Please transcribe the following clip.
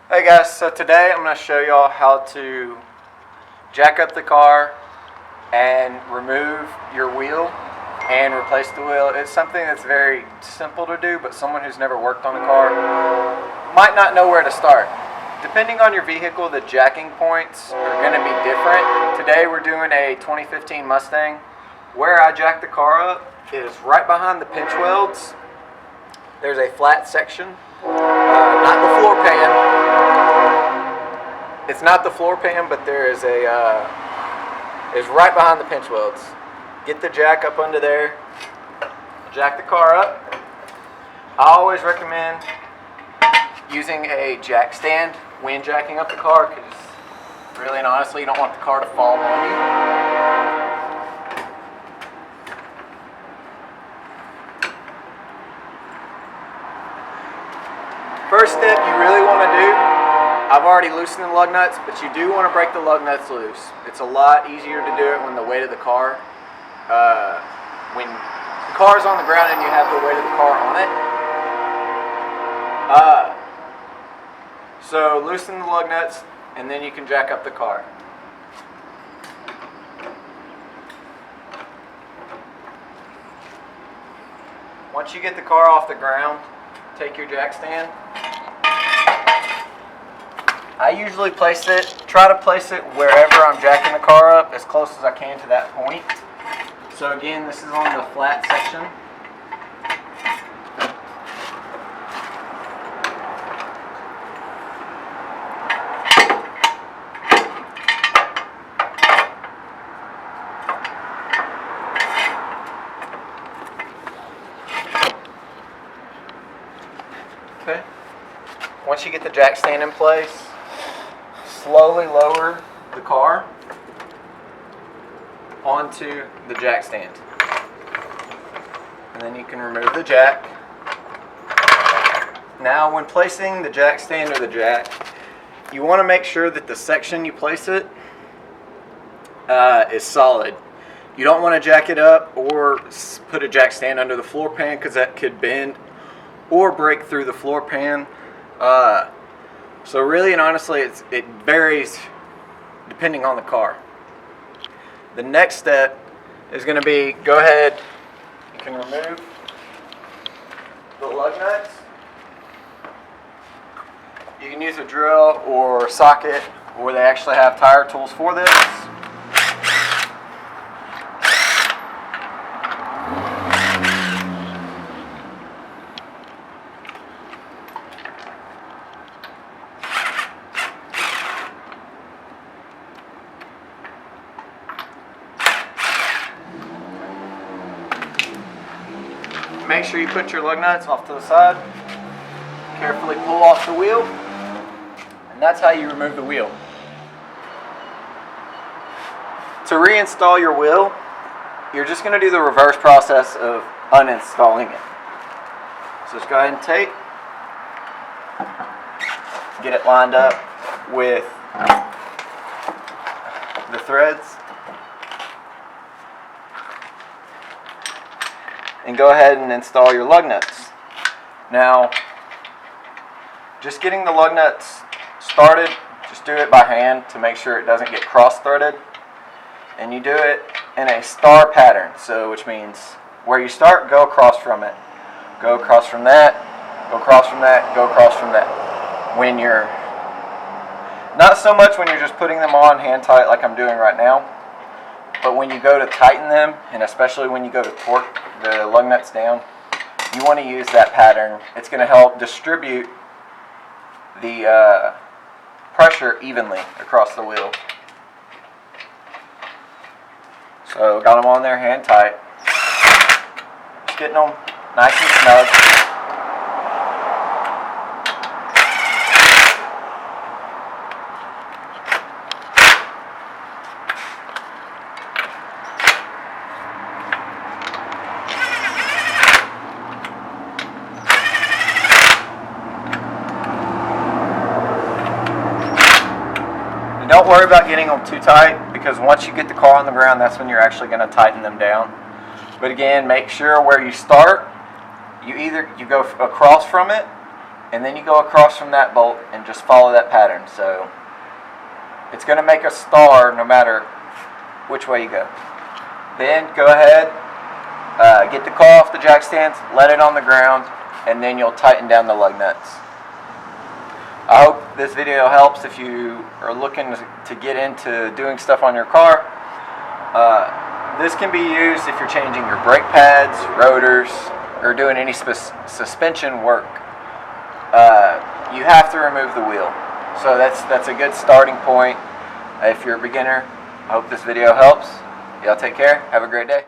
Hey guys, so today I'm going to show y'all how to jack up the car and remove your wheel and replace the wheel. It's something that's very simple to do, but someone who's never worked on a car might not know where to start. Depending on your vehicle, the jacking points are going to be different. Today we're doing a 2015 Mustang. Where I jack the car up is right behind the pinch welds. There's a flat section, not the floor pan. It's not the floor pan, but there is is right behind the pinch welds. Get the jack up under there, jack the car up. I always recommend using a jack stand when jacking up the car, because really and honestly, you don't want the car to fall on you. First step you really want to do, I've already loosened the lug nuts, but you do want to break the lug nuts loose. It's a lot easier to do it when the weight of the car, when the car is on the ground and you have the weight of the car on it. So loosen the lug nuts and then you can jack up the car. Once you get the car off the ground, take your jack stand. I usually try to place it wherever I'm jacking the car up, as close as I can to that point. So again, this is on the flat section. Okay. Once you get the jack stand in place, slowly lower the car onto the jack stand. And then you can remove the jack. Now when placing the jack stand or the jack, you want to make sure that the section you place it is solid. You don't want to jack it up or put a jack stand under the floor pan, because that could bend or break through the floor pan. So really and honestly, it varies depending on the car. The next step is going to be, go ahead, you can remove the lug nuts. You can use a drill or socket, or they actually have tire tools for this. Make sure you put your lug nuts off to the side. Carefully pull off the wheel, and that's how you remove the wheel. To reinstall your wheel, you're just going to do the reverse process of uninstalling it. So just go ahead and tape, get it lined up with the threads, and go ahead and install your lug nuts. Now, just getting the lug nuts started, just do it by hand to make sure it doesn't get cross-threaded. And you do it in a star pattern, so which means where you start, go across from it. Go across from that, go across from that, go across from that. When you're, not so much when you're just putting them on hand tight like I'm doing right now, but when you go to tighten them, and especially when you go to torque the lug nuts down, you want to use that pattern. It's going to help distribute the pressure evenly across the wheel. So got them on there hand tight. Just getting them nice and snug. Don't worry about getting them too tight, because once you get the car on the ground, that's when you're actually going to tighten them down. But again, make sure where you start, you go across from it, and then you go across from that bolt and just follow that pattern. So it's going to make a star no matter which way you go. Then go ahead, get the car off the jack stands, let it on the ground, and then you'll tighten down the lug nuts. I hope this video helps if you are looking to get into doing stuff on your car. This can be used if you're changing your brake pads, rotors, or doing any suspension work. You have to remove the wheel. So that's a good starting point if you're a beginner. I hope this video helps. Y'all take care. Have a great day.